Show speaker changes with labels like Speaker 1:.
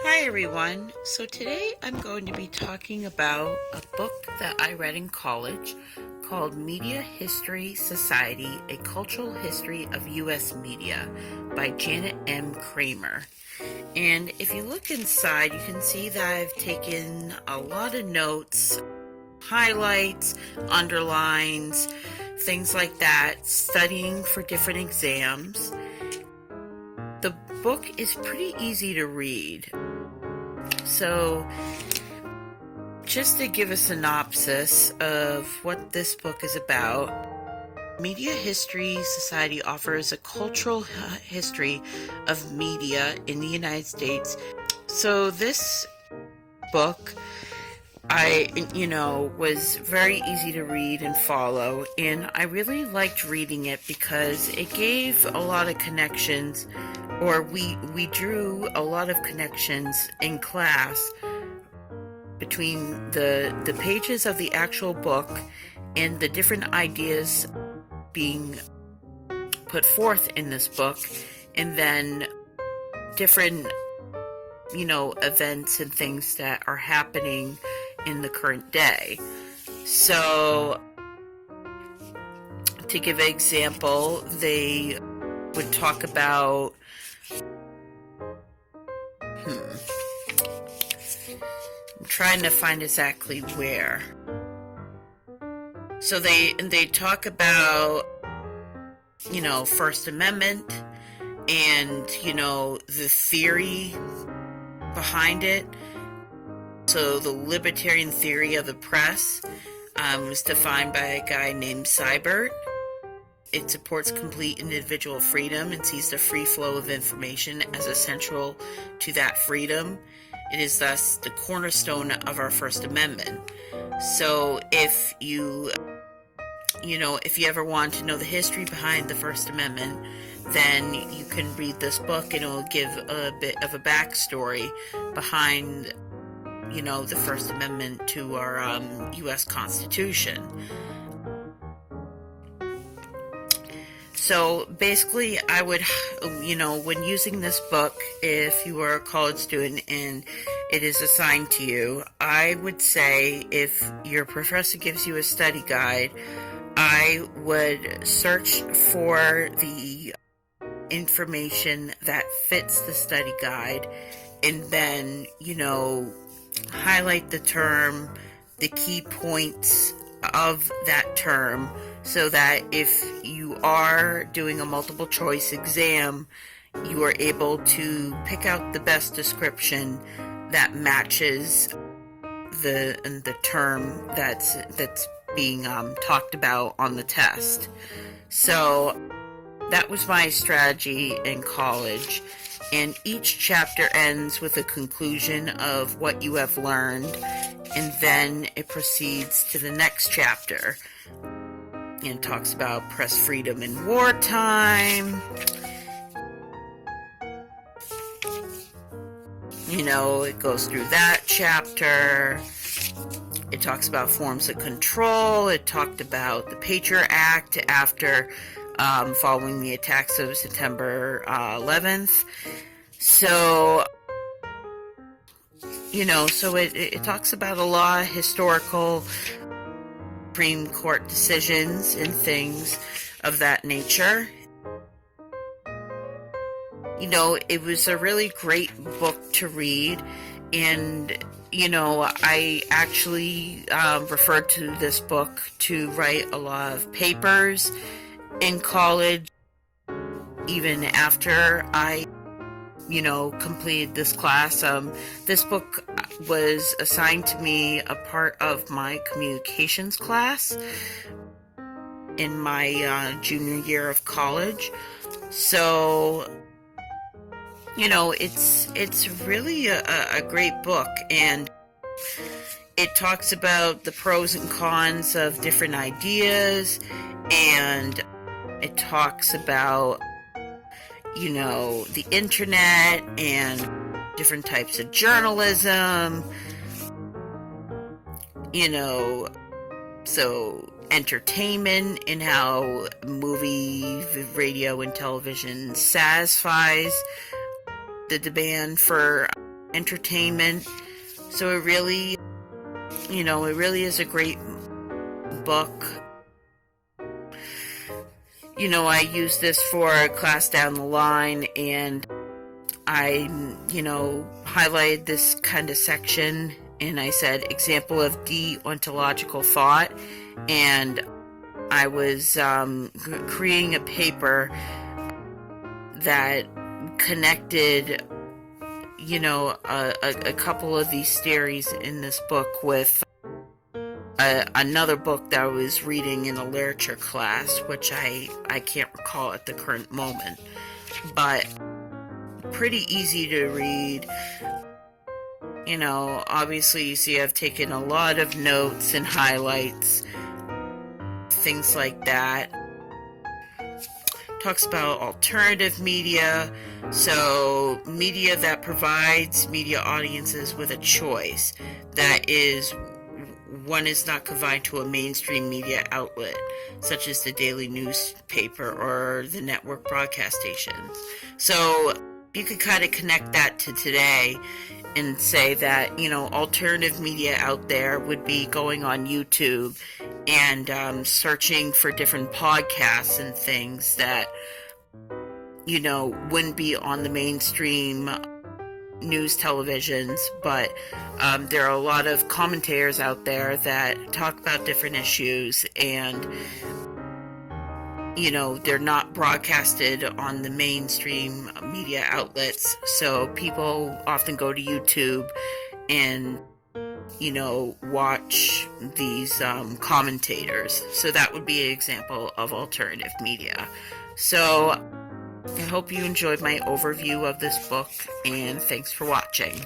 Speaker 1: Hi everyone. So today I'm going to be talking about a book that I read in college called Media History Society, A Cultural History of U.S. Media by Janet M. Kramer. And if you look inside, you can see that I've taken a lot of notes, highlights, underlines, things like that, studying for different exams. The book is pretty easy to read. So, just to give a synopsis of what this book is about, Media History Society offers a cultural history of media in the United States. So this book, was very easy to read and follow, and I really liked reading it because it gave a lot of connections, or we drew a lot of connections in class between the pages of the actual book and the different ideas being put forth in this book, and then different events and things that are happening in the current day. So, to give an example, they would talk about I'm trying to find exactly where. So they talk about First Amendment and the theory behind it. So the libertarian theory of the press was defined by a guy named Seibert. It supports complete individual freedom and sees the free flow of information as essential to that freedom. It is thus the cornerstone of our First Amendment. So if you ever want to know the history behind the First Amendment, then you can read this book, and it will give a bit of a backstory behind the First Amendment to our U.S. Constitution. So basically, I would, when using this book, if you are a college student and it is assigned to you, I would say if your professor gives you a study guide, I would search for the information that fits the study guide, and then, highlight the term, the key points of that term, so that if you are doing a multiple choice exam, you are able to pick out the best description that matches the term that's being talked about on the test. So that was my strategy in college. And each chapter ends with a conclusion of what you have learned, and then it proceeds to the next chapter and talks about press freedom in wartime. It goes through that chapter. It talks about forms of control. It talked about the Patriot Act after following the attacks of September 11th. So, it talks about a lot of historical Supreme Court decisions and things of that nature. It was a really great book to read, and I actually referred to this book to write a lot of papers in college, even after I completed this class. This book was assigned to me a part of my communications class in my junior year of college. So, it's really a great book, and it talks about the pros and cons of different ideas, and it talks about the internet and different types of journalism, so entertainment and how movie, radio, and television satisfies the demand for entertainment. So it really, it really is a great book. I use this for a class down the line, and I, highlighted this kind of section, and I said, example of deontological thought, and I was creating a paper that connected, a couple of these theories in this book with another book that I was reading in a literature class, which I can't recall at the current moment, but pretty easy to read. Obviously you see I've taken a lot of notes and highlights, things like that. Talks about alternative media, so media that provides media audiences with a choice that is one is not confined to a mainstream media outlet, such as the daily newspaper or the network broadcast stations. So you could kind of connect that to today and say that, alternative media out there would be going on YouTube and searching for different podcasts and things that, wouldn't be on the mainstream news televisions, but there are a lot of commentators out there that talk about different issues, and they're not broadcasted on the mainstream media outlets, so people often go to YouTube and watch these commentators. So that would be an example of alternative media. So I hope you enjoyed my overview of this book, and thanks for watching.